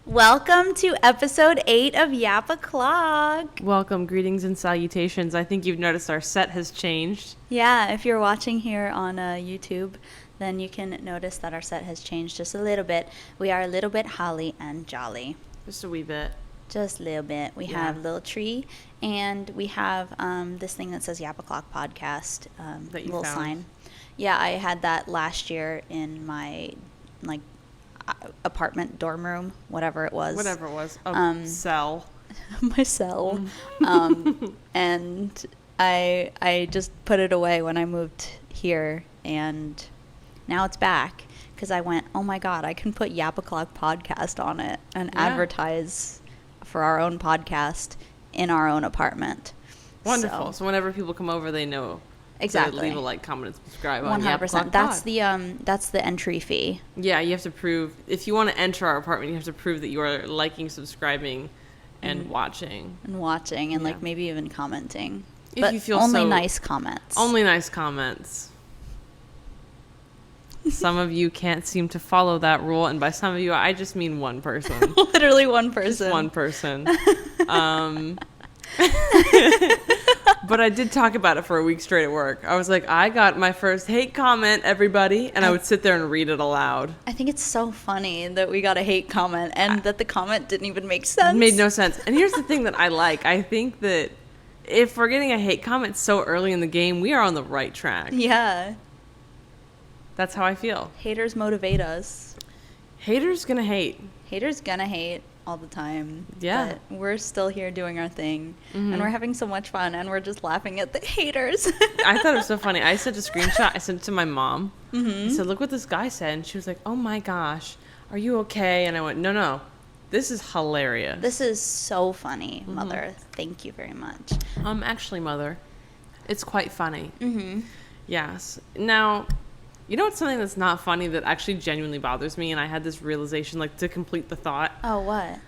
Welcome to episode 8 of Yap O'Clock. Welcome, greetings and salutations. I think you've noticed our set has changed. Yeah, if you're watching here on YouTube, then you can notice that our set has changed just a little bit. We are a little bit holly and jolly. Just a wee bit. Just a little bit. We have a little tree, and we have this thing that says Yap O'Clock Podcast. That you little found. sign. Yeah, I had that last year in my apartment dorm room, whatever it was. Cell. My cell. And I just put it away when I moved here, and now it's back because I went, oh my God, I can put Yap O'Clock Podcast on it and advertise for our own podcast in our own apartment. Wonderful. So whenever people come over, they know. Exactly. To leave a like, comment, and subscribe on Yap 100%. O'Clock That's the entry fee. Yeah, you have to prove, if you want to enter our apartment, you have to prove that you are liking, subscribing, and watching. And like maybe even commenting. If but you feel only nice comments. Only nice comments. Some of you can't seem to follow that rule, and by some of you, I just mean one person. Literally one person. Just one person. But I did talk about it for a week straight at work. I was like, I got my first hate comment, everybody, and I would sit there and read it aloud. I think it's so funny that we got a hate comment and that the comment didn't even make sense. It made no sense. And here's the thing that I like. I think that if we're getting a hate comment so early in the game, we are on the right track. Yeah. That's how I feel. Haters motivate us. Haters gonna hate. Haters gonna hate all the time. Yeah. But we're still here doing our thing. Mm-hmm. And we're having so much fun. And we're just laughing at the haters. I thought it was so funny. I sent a screenshot. I sent it to my mom. Mm-hmm. I said, look what this guy said. And she was like, oh my gosh, are you okay? And I went, no. This is hilarious. This is so funny, Mother. Thank you very much. Actually, Mother, it's quite funny. Mm-hmm. Yes. Now, you know what's something that's not funny that actually genuinely bothers me? And I had this realization, like, to complete the thought. Oh, what?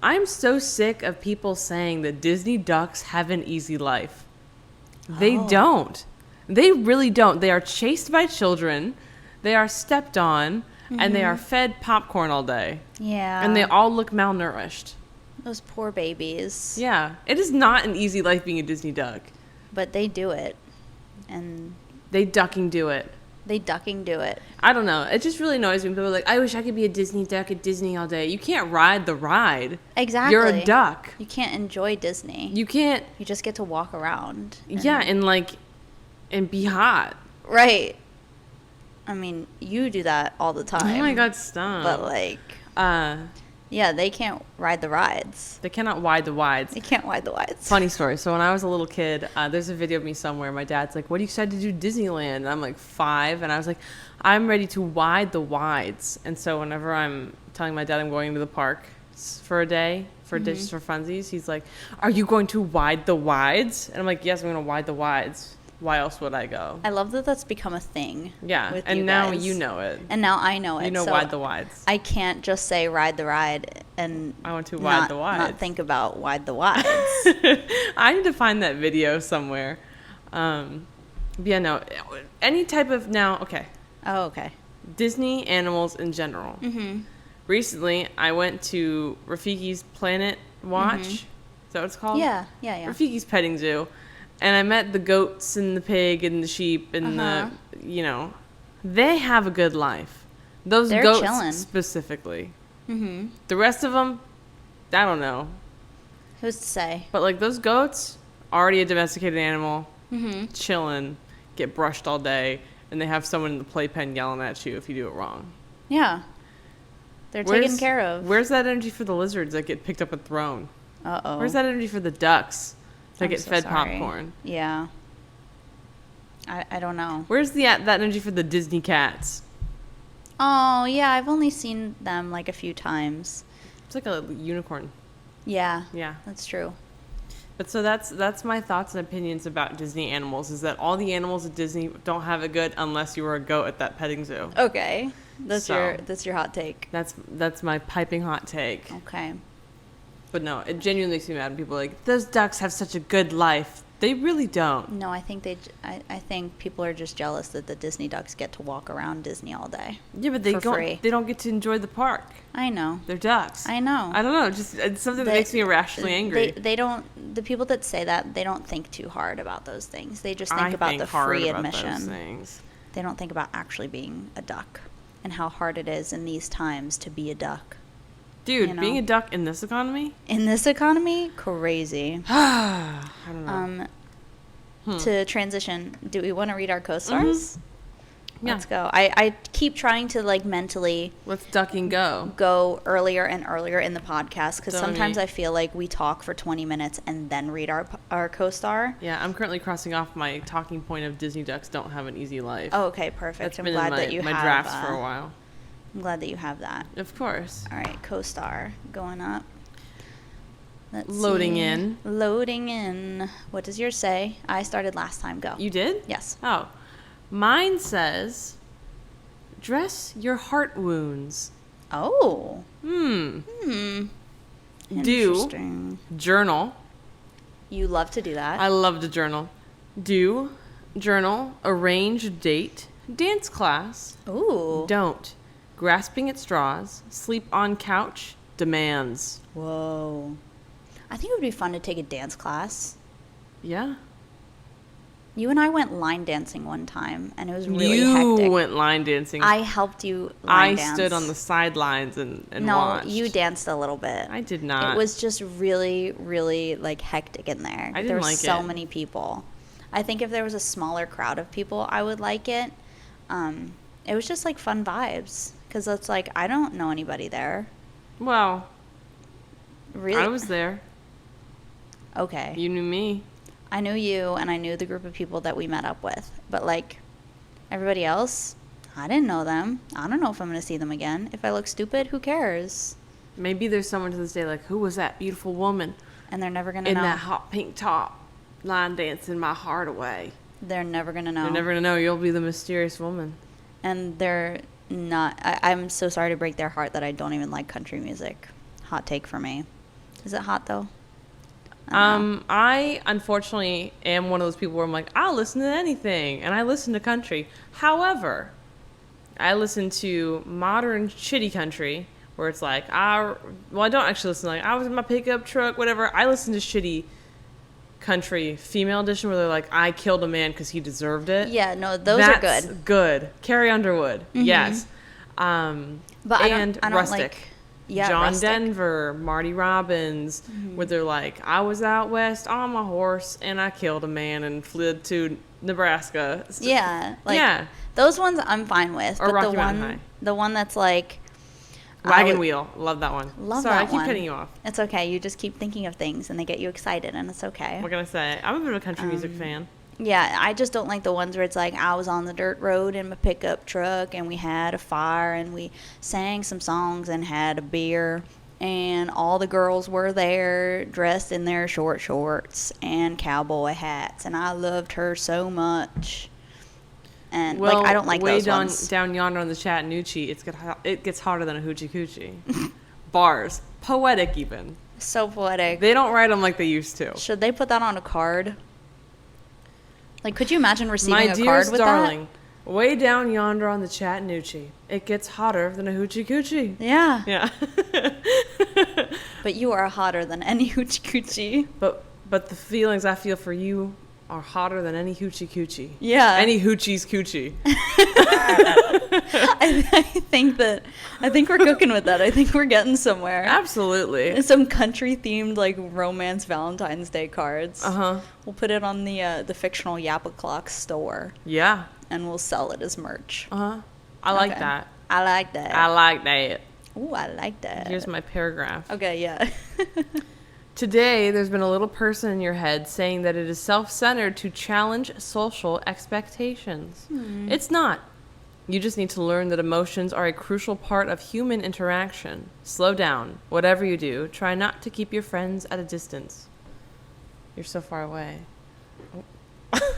I'm so sick of people saying that Disney ducks have an easy life. They don't. They really don't. They are chased by children. They are stepped on. And they are fed popcorn all day. Yeah. And they all look malnourished. Those poor babies. Yeah. It is not an easy life being a Disney duck. But they do it. And they ducking do it. They ducking do it. I don't know. It just really annoys me when people are like, I wish I could be a Disney duck at Disney all day. You can't ride the ride. Exactly. You're a duck. You can't enjoy Disney. You can't. You just get to walk around. And be hot. Right. I mean, you do that all the time. Oh my God, stop. But yeah, they can't ride the rides. They cannot ride the wides. They can't ride the wides. Funny story. So when I was a little kid, there's a video of me somewhere. My dad's like, what are you excited to do Disneyland? And I'm like 5. And I was like, I'm ready to wide the wides. And so whenever I'm telling my dad I'm going to the park for a day, just for funsies, he's like, are you going to wide the wides? And I'm like, yes, I'm going to wide the wides. Why else would I go? I love that that's become a thing. Yeah, with and you now guys. you know it. And now I know it. You know so wide the wides. I can't just say ride the ride and I want to wide the wides. Not think about wide the wides. I need to find that video somewhere. Yeah, no. Any type of okay. Oh, okay. Disney animals in general. Mm-hmm. Recently, I went to Rafiki's Planet Watch. Is that what it's called? Yeah. Rafiki's Petting Zoo. And I met the goats and the pig and the sheep and they have a good life. They're goats chilling. Specifically. Mm-hmm. The rest of them, I don't know. Who's to say? But like those goats, already a domesticated animal, chilling, get brushed all day, and they have someone in the playpen yelling at you if you do it wrong. Yeah. They're taken care of. Where's that energy for the lizards that get picked up and thrown? Uh-oh. Where's that energy for the ducks? To get fed popcorn. Yeah. I don't know. Where's that energy for the Disney cats? Oh, yeah. I've only seen them like a few times. It's like a unicorn. Yeah. Yeah. That's true. But so that's my thoughts and opinions about Disney animals, is that all the animals at Disney don't have it good unless you were a goat at that petting zoo. Okay. That's your hot take. That's my piping hot take. Okay. But no, it genuinely makes me mad when people are like, those ducks have such a good life. They really don't. No, I think I think people are just jealous that the Disney ducks get to walk around Disney all day. Yeah, but they for don't. free. They don't get to enjoy the park. I know. They're ducks. I know. I don't know. Just it's something that makes me irrationally angry. They don't. The people that say that, they don't think too hard about those things. They just think I about think the hard free about admission. those things. They don't think about actually being a duck and how hard it is in these times to be a duck. Dude, You know? being a duck in this economy? In this economy, crazy. I don't know. To transition, do we want to read our co-stars? Yeah. Let's go. I keep trying to like mentally Let's duck and go. go earlier and earlier in the podcast because Don't sometimes we- I feel like we talk for 20 minutes and then read our co-star. Yeah, I'm currently crossing off my talking point of Disney ducks don't have an easy life. Oh, okay, perfect. That's I'm been glad in that you my have drafts for a while. I'm glad that you have that. Of course. All right, co-star going up. Let's Loading see. in. Loading in. What does yours say? I started last time. Go. You did? Yes. Oh. Mine says, dress your heart wounds. Oh. Do Interesting. journal. You love to do that. I love to journal. Do journal, arrange date, dance class. Ooh. Don't. Grasping at straws, sleep on couch, demands. Whoa. I think it would be fun to take a dance class. Yeah. You and I went line dancing one time, and it was really you hectic. went line dancing. I helped you line dance. stood on the sidelines and No, watched. you danced a little bit. I did not. It was just really, really like hectic in there. I didn't there were like so it. many people. I think if there was a smaller crowd of people, I would like it. It was just like fun vibes because it's like I don't know anybody there. Well, Really? I was there. Okay. You knew me. I knew you and I knew the group of people that we met up with. But like everybody else, I didn't know them. I don't know if I'm going to see them again. If I look stupid, who cares? Maybe there's someone to this day like, who was that beautiful woman And they're never going to in know. that hot pink top, line dancing my heart away? They're never going to know. You're never gonna know. You'll be the mysterious woman. And they're not. I'm so sorry to break their heart that I don't even like country music. Hot take for me. Is it hot though? I don't know. I unfortunately am one of those people where I'm like, I'll listen to anything, and I listen to country. However, I listen to modern shitty country where it's like, I don't actually listen to, like, I was in my pickup truck, whatever. I listen to shitty country female edition where they're like, I killed a man because he deserved it. Yeah, no, those That's are good. good. Carrie Underwood, yes. But and I don't Rustic. like. Yeah, John Rustic. Denver, Marty Robbins, where they're like, I was out west on my horse and I killed a man and fled to Nebraska. Yeah, like Yeah. those ones I'm fine with. Or but Rocky Mountain High. the one that's like Wagon Wheel. Love that one. Love Sorry, that I keep one. cutting you off. It's okay. You just keep thinking of things and they get you excited, and it's okay. What can I say? I'm a bit of a country music fan. Yeah, I just don't like the ones where it's like I was on the dirt road in my pickup truck and we had a fire and we sang some songs and had a beer and all the girls were there dressed in their short shorts and cowboy hats and I loved her so much. And Well, like I don't like way those down, ones. down yonder on the Chattanoochee, it gets hotter than a hoochie coochie. Bars. Poetic even. So poetic. They don't write them like they used to. Should they put that on a card? Like, could you imagine receiving My a card dearest with darling, way down yonder on the Chattanoochee, it gets hotter than a hoochie coochie. that? Yeah. Yeah. But you are hotter than any hoochie coochie. But the feelings I feel for you are hotter than any hoochie coochie. Yeah. Any hoochie's coochie. I think we're cooking with that. I think we're getting somewhere. Absolutely. Some country themed like romance Valentine's Day cards. Uh-huh. We'll put it on the fictional Yappa Clock store Yeah. and we'll sell it as merch. Uh-huh. I like Okay. that. I like that. I like that. Ooh, I like that. Here's my paragraph. Okay, yeah. Today, there's been a little person in your head saying that it is self-centered to challenge social expectations. It's not. You just need to learn that emotions are a crucial part of human interaction. Slow down. Whatever you do, try not to keep your friends at a distance. You're so far away.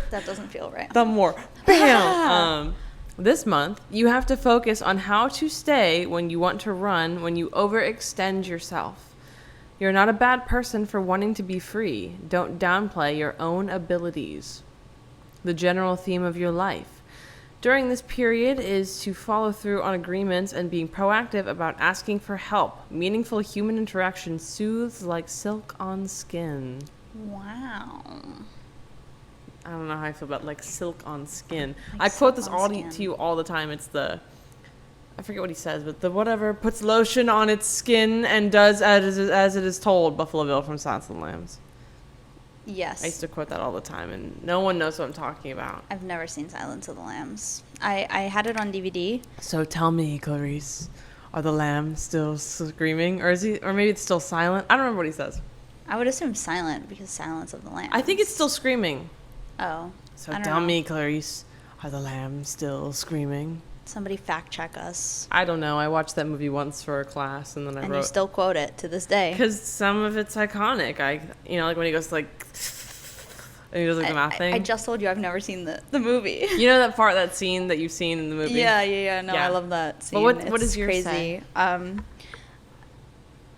That doesn't feel right. The more. Bam! This month, you have to focus on how to stay when you want to run, when you overextend yourself. You're not a bad person for wanting to be free. Don't downplay your own abilities. The general theme of your life during this period is to follow through on agreements and being proactive about asking for help. Meaningful human interaction soothes like silk on skin. Wow. I don't know how I feel about like silk on skin. Like I quote this silk on all skin. to you all the time. It's I forget what he says, but the whatever puts lotion on its skin and does as it is told. Buffalo Bill from Silence of the Lambs. Yes. I used to quote that all the time, and no one knows what I'm talking about. I've never seen Silence of the Lambs. I had it on DVD. So tell me, Clarice, are the lambs still screaming, or maybe it's still silent? I don't remember what he says. I would assume silent because Silence of the Lambs. I think it's still screaming. Oh. So I don't tell know. me, Clarice, are the lambs still screaming? Somebody fact check us. I don't know. I watched that movie once for a class, and then I And wrote. you still quote it to this day. Because some of it's iconic. Like when he goes like, and he does like the mouth thing. I just told you I've never seen the movie. You know that scene that you've seen in the movie? Yeah. No, Yeah. I love that scene. But what It's does yours crazy. say?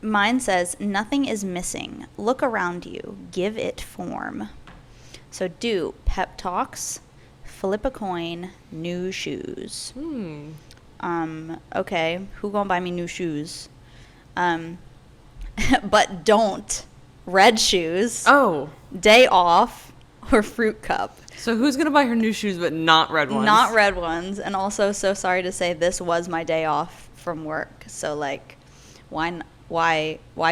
Mine says, nothing is missing. Look around you. Give it form. So do pep talks, flip a coin, new shoes. Okay, who gonna buy me new shoes? But don't red shoes, Oh. day off, or fruit cup. So who's going to buy her new shoes but not red ones? Not red ones. And also, so sorry to say, this was my day off from work. So like, why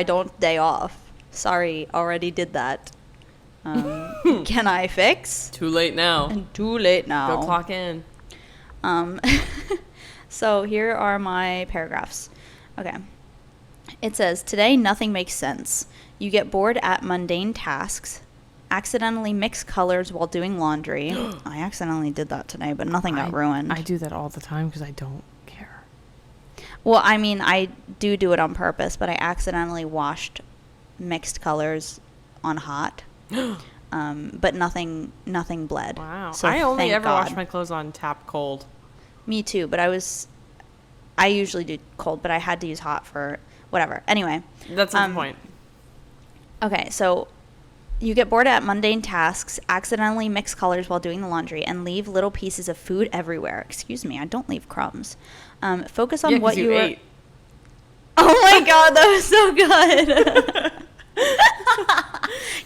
don't day off? Sorry, already did that. Can I fix? Too late now. And too late now. Go clock in. So here are my paragraphs. Okay. It says, today nothing makes sense. You get bored at mundane tasks, accidentally mix colors while doing laundry. I accidentally did that today, but nothing got ruined. I do that all the time because I don't care. Well, I mean, I do it on purpose, but I accidentally washed mixed colors on hot. But nothing bled. Wow. So I only thank ever God. wash my clothes on tap cold. Me too, but I usually do cold, but I had to use hot for whatever. Anyway. That's not the point. Okay, so you get bored at mundane tasks, accidentally mix colors while doing the laundry, and leave little pieces of food everywhere. Excuse me, I don't leave crumbs. Focus on Yeah, what 'cause you ate. Oh my God, that was so good.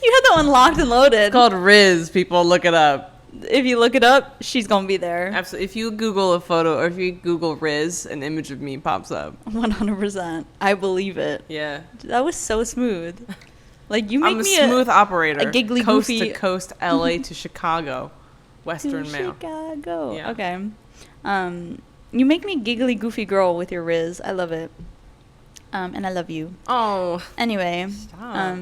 You had that one locked and loaded. It's called Riz. People, look it up. If you look it up, she's gonna be there. Absolutely. If you Google a photo or if you Google Riz, an image of me pops up. 100%. I believe it. Yeah. That was so smooth. Like you make I'm a me smooth operator. a giggly coast goofy. to coast, LA to Chicago, Western to Mail. Chicago. Yeah. Okay. You make me giggly goofy girl with your Riz. I love it. And I love you. Oh. Anyway, Stop.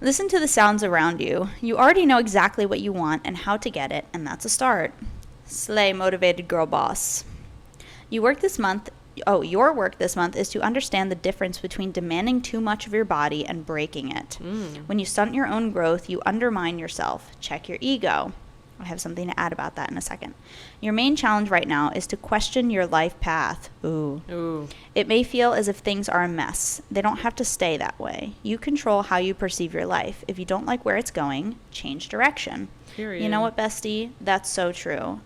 listen to the sounds around you. You already know exactly what you want and how to get it, and that's a start. Slay, motivated girl boss. Your work this month is to understand the difference between demanding too much of your body and breaking it. When you stunt your own growth, you undermine yourself. Check your ego. I have something to add about that in a second. Your main challenge right now is to question your life path. Ooh. It may feel as if things are a mess. They don't have to stay that way. You control how you perceive your life. If you don't like where it's going, change direction. Period. You know what, bestie? That's so true.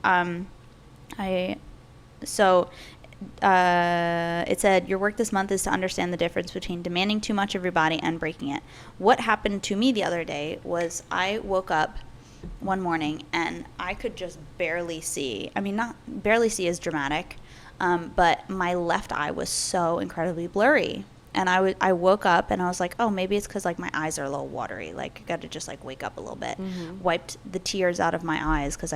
It said, your work this month is to understand the difference between demanding too much of your body and breaking it. What happened to me the other day was I woke up one morning and I could just barely see. I mean, not barely see is dramatic, but my left eye was so incredibly blurry. And I woke up and I was like, oh, maybe it's because like my eyes are a little watery. Like, I got to just like wake up a little bit. Wiped the tears out of my eyes because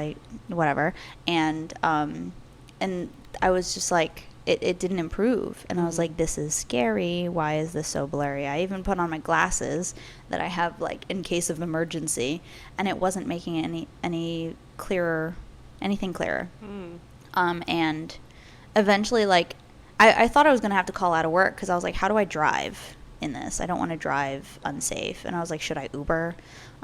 whatever. And I was just like, it didn't improve. And I was like, this is scary. Why is this so blurry? I even put on my glasses that I have like in case of emergency, and it wasn't making it anything clearer. And eventually, like, I thought I was going to have to call out of work because I was like, how do I drive in this? I don't want to drive unsafe. And I was like, should I Uber?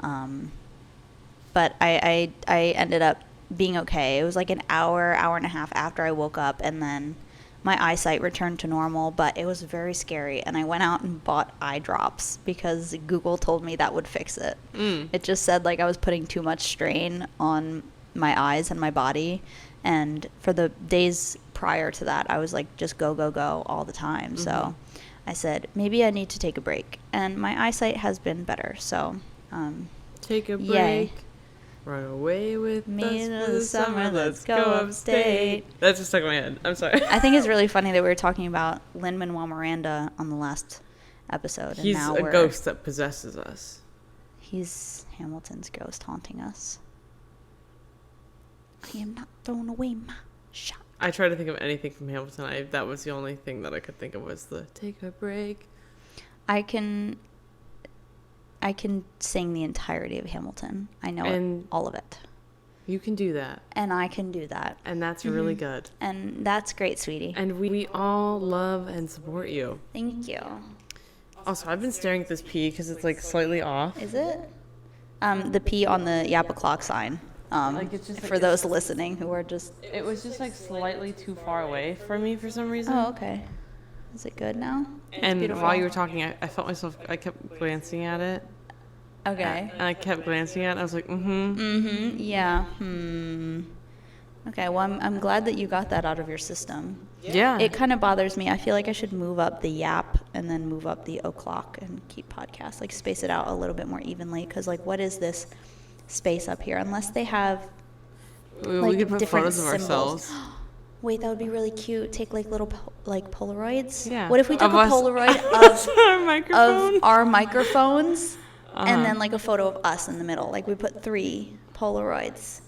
But I ended up being okay. It was like an hour and a half after I woke up, and then my eyesight returned to normal, but it was very scary. And I went out and bought eye drops because Google told me that would fix it. It just said like I was putting too much strain on my eyes and my body. And for the days prior to that, I was like just go, go, go all the time. So I said, maybe I need to take a break. And my eyesight has been better. So Take a break. Yay. Run away with Me us in for the the summer, summer. let's Let's go go upstate. upstate. That's just stuck in my head. I'm sorry. I think it's really funny that we were talking about Lin-Manuel Miranda on the last episode. And He's now a we're, ghost that possesses us. He's Hamilton's ghost haunting us. I am not throwing away my shot. I tried to think of anything from Hamilton. That was the only thing that I could think of was the take a break. I can sing the entirety of Hamilton. I know And- all of it. You can do that. And I can do that. And that's really good. And that's great, sweetie. And we all love and support you. Thank you. Also, I've been staring at this P because it's like slightly off. Is it? The P on the Yappa clock sign. Like, it's just like for those listening who are just... It was just like slightly too far away from me for some reason. Oh, okay. Is it good now? And beautiful. while you were talking, I felt myself, I kept glancing at it. Okay. And I kept glancing at it. I was like, mm-hmm. Mm-hmm. Yeah. Okay, well, I'm glad that you got that out of your system. Yeah. It kind of bothers me. I feel like I should move up the Yap and then move up the o'clock and keep podcasts. Like, space it out a little bit more evenly. Because, like, what is this space up here? Unless they have, we like, could put different photos of symbols. ourselves. Wait, that would be really cute. Take, like, little, like, Polaroids. Yeah. What if we took Of a us. Polaroid Our of microphone. our microphones Uh-huh. and then, like, a photo of us in the middle? Like, we put 3 Polaroids.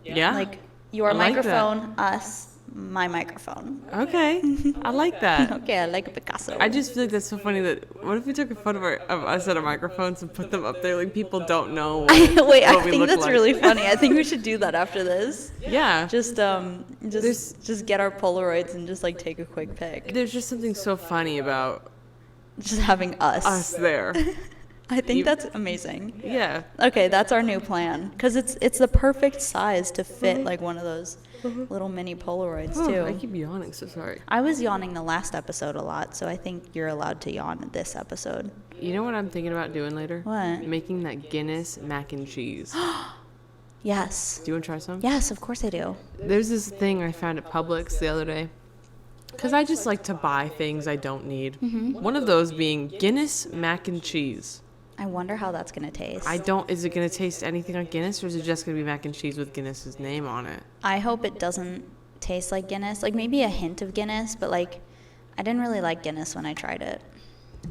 Yeah. Like, your I like that. microphone, us, my microphone. Okay. I like that. Okay, I like a Picasso. I just feel like that's so funny that what if we took a photo of us at our microphones and put them up there like people don't know what, Wait, what I we think look that's like. really funny. I think we should do that after this. Yeah. Just get our Polaroids and just like take a quick pic. There's just something so funny about Just having us. us there. I think You- that's amazing. Yeah. Okay, that's our new plan because it's the perfect size to fit like one of those little mini Polaroids Oh, I too. keep yawning, so sorry. I was yawning the last episode a lot, so I think you're allowed to yawn this episode. You know what I'm thinking about doing later? What? Making that Guinness mac and cheese. Yes. Do you want to try some? Yes, of course I do. There's this thing I found at Publix the other day. Because I just like to buy things I don't need. One of those being Guinness mac and cheese. I wonder how that's gonna taste. Is it going to taste anything like Guinness or is it just going to be mac and cheese with Guinness's name on it? I hope it doesn't taste like Guinness. Like maybe a hint of Guinness, but like I didn't really like Guinness when I tried it.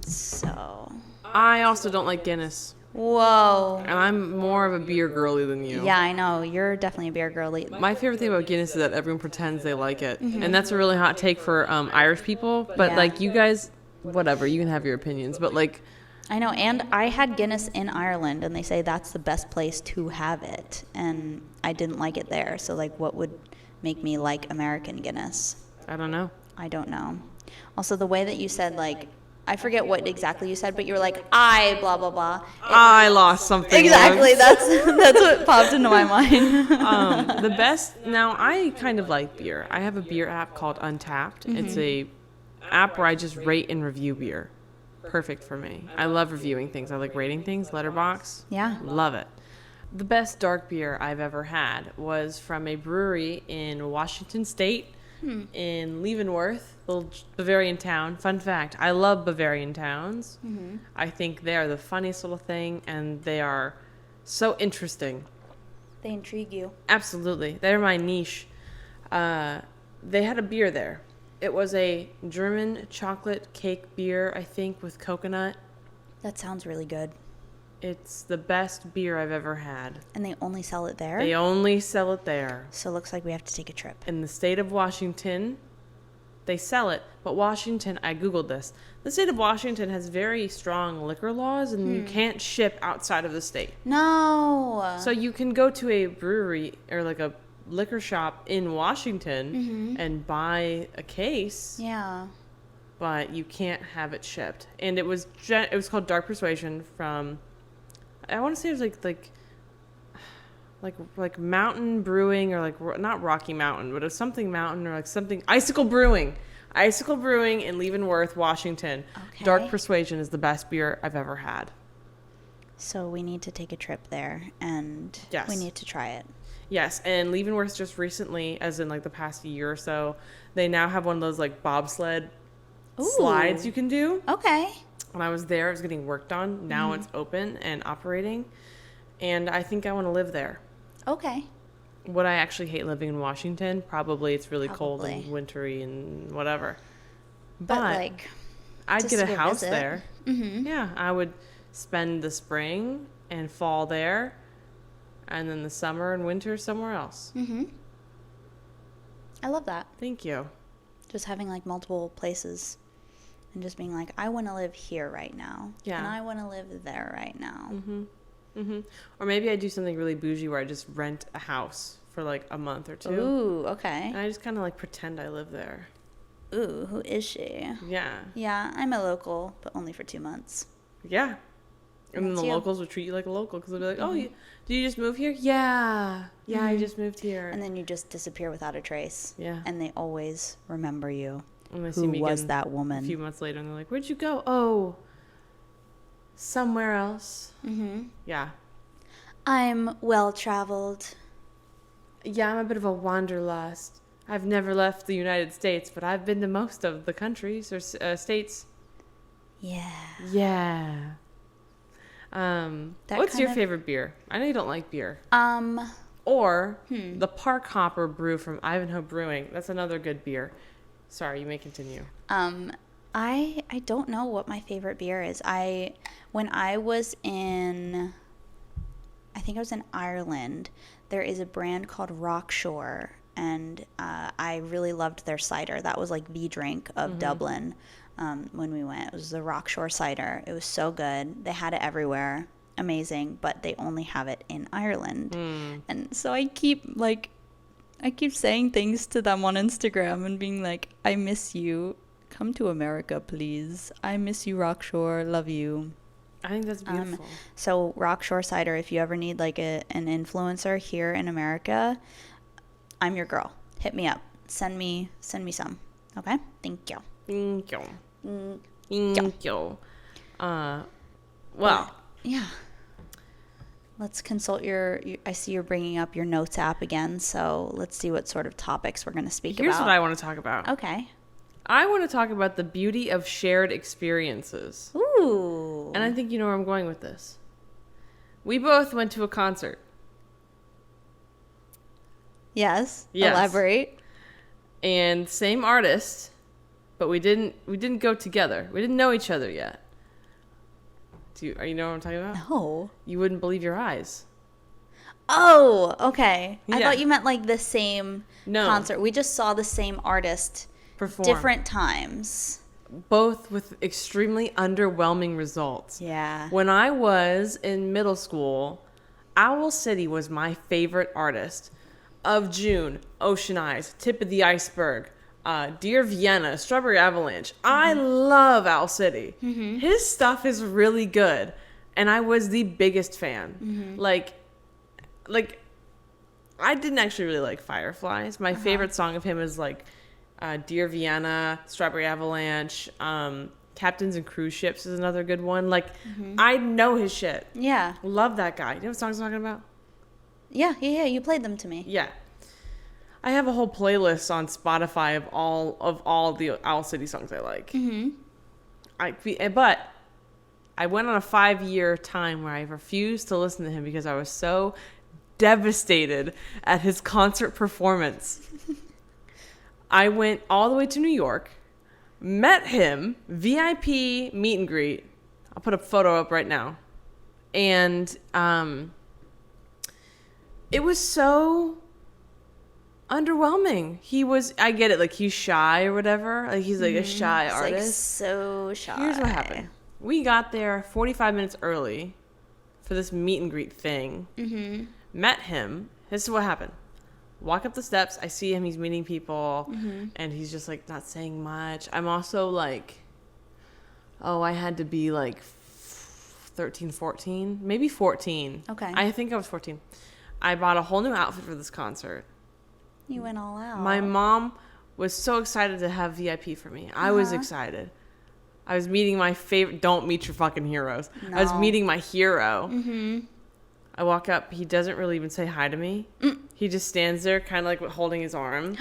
So, I also don't like Guinness. whoa. And I'm more of a beer girly than you. Yeah, I know. You're definitely a beer girly. My favorite thing about Guinness is that everyone pretends they like it. And that's a really hot take for Irish people. But Yeah. like you guys, whatever, you can have your opinions. But like, I know, and I had Guinness in Ireland, and they say that's the best place to have it, and I didn't like it there. So, like, what would make me like American Guinness? I don't know. I don't know. Also, the way that you said, like, I forget what exactly you said, but you were like, I blah blah blah. I lost something. Exactly. once. That's what popped into my mind. The best. Now I kind of like beer. I have a beer app called Untapped. It's a app where I just rate and review beer. Perfect for me. I love reviewing things. I like rating things. Letterbox. Yeah. Love it. The best dark beer I've ever had was from a brewery in Washington State, in Leavenworth, little Bavarian town. Fun fact: I love Bavarian towns. I think they are the funniest little thing, and they are so interesting. They intrigue you. Absolutely. They're my niche. They had a beer there. It was a German chocolate cake beer, I think, with coconut. That sounds really good. It's the best beer I've ever had. And they only sell it there? They only sell it there. So it looks like we have to take a trip. In the state of Washington, they sell it. But Washington, I Googled this. The state of Washington has very strong liquor laws, and you can't ship outside of the state. No. So you can go to a brewery or like a liquor shop in Washington and buy a case, Yeah. but you can't have it shipped. And it was called Dark Persuasion from, I want to say it was like like Mountain Brewing, or like not Rocky Mountain, but it was something Mountain, or like something Icicle Brewing. Icicle Brewing in Leavenworth, Washington. Okay. Dark Persuasion is the best beer I've ever had. So we need to take a trip there, and Yes. we need to try it. Yes, and Leavenworth just recently, as in like the past year or so, they now have one of those like bobsled slides you can do. Okay. When I was there, it was getting worked on. Now it's open and operating, and I think I want to live there. Okay. Would I actually hate living in Washington? Probably. It's really cold Probably. and wintry and whatever. But like, I'd just get a to go house visit. there. Mm-hmm. Yeah, I would spend the spring and fall there, and then the summer and winter somewhere else. Mm-hmm. I love that. Thank you. Just having like multiple places and just being like, I want to live here right now. Yeah. And I want to live there right now. Mm-hmm. Mm-hmm. Or maybe I do something really bougie where I just rent a house for like a month or two. Ooh, okay. And I just kind of like pretend I live there. Ooh, who is she? Yeah. Yeah, I'm a local, but only for 2 months. Yeah. And then That's the you. locals would treat you like a local because they'll be like, oh, did you just move here? Yeah. Yeah, I Mhm. just moved here. And then you just disappear without a trace. Yeah. And they always remember you. And they see Who me was again that a woman? few months later and they're like, where'd you go? Oh, somewhere else. Mm-hmm. Yeah. I'm well traveled. Yeah, I'm a bit of a wanderlust. I've never left the United States, but I've been to most of the countries or states. Yeah. Yeah. That What's kind your of- favorite beer? I know you don't like beer. Um, Or the Park Hopper Brew from Ivanhoe Brewing. That's another good beer. Sorry, you may continue. I don't know what my favorite beer is. When I was in, I think I was in Ireland, there is a brand called Rockshore, and I really loved their cider. That was like the drink of Dublin when we went. It was the Rockshore cider. It was so good. They had it everywhere. Amazing, but they only have it in Ireland. And so I keep saying things to them on Instagram and being like, I miss you. Come to America, please. I miss you, Rockshore. Love you. I think that's beautiful. So Rockshore cider, if you ever need like an influencer here in America, I'm your girl. Hit me up. Send me some. Okay? Thank you. Thank you. Mm, Thank you. Well, yeah. Let's consult I see you're bringing up your notes app again, so let's see what sort of topics we're going to speak here's about. what I want to talk about. Okay. I want to talk about the beauty of shared experiences. Ooh. And I think you know where I'm going with this. We both went to a concert. Yes. Yes. Elaborate. And same artist, but we didn't go together. We didn't know each other yet. Are you know what I'm talking about? No. You wouldn't believe your eyes. Oh, okay. I Yeah. thought you meant like the same No. concert. We just saw the same artist Perform. different times. Both with extremely underwhelming results. Yeah. When I was in middle school, Owl City was my favorite artist. Of June, Ocean Eyes, Tip of the Iceberg, Dear Vienna, Strawberry Avalanche. I love Owl City. His stuff is really good, and I was the biggest fan. Like, I didn't actually really like Fireflies. My favorite song of him is like Dear Vienna, Strawberry Avalanche, Captains and Cruise Ships is another good one. Like, I know his shit. Yeah. Love that guy. You know what songs I'm talking about? Yeah. You played them to me. Yeah. I have a whole playlist on Spotify of all the Owl City songs I like. But I went on a 5-year time where I refused to listen to him because I was so devastated at his concert performance. I went all the way to New York, met him, VIP meet and greet. I'll put a photo up right now. And it was so underwhelming. I get it, like he's shy or whatever. Like he's like a shy It's artist. like so shy. Here's what happened. We got there 45 minutes early for this meet and greet thing. Met him. This is what happened. Walk up the steps. I see him. He's meeting people. And he's just like not saying much. I'm also like, I had to be like 13, 14, maybe 14. Okay. I think I was 14. I bought a whole new outfit for this concert. You went all out. My mom was so excited to have VIP for me. I was excited. I was meeting my favorite. Don't meet your fucking heroes. No. I was meeting my hero. Mm-hmm. I walk up. He doesn't really even say hi to me. He just stands there, kind of like holding his arm.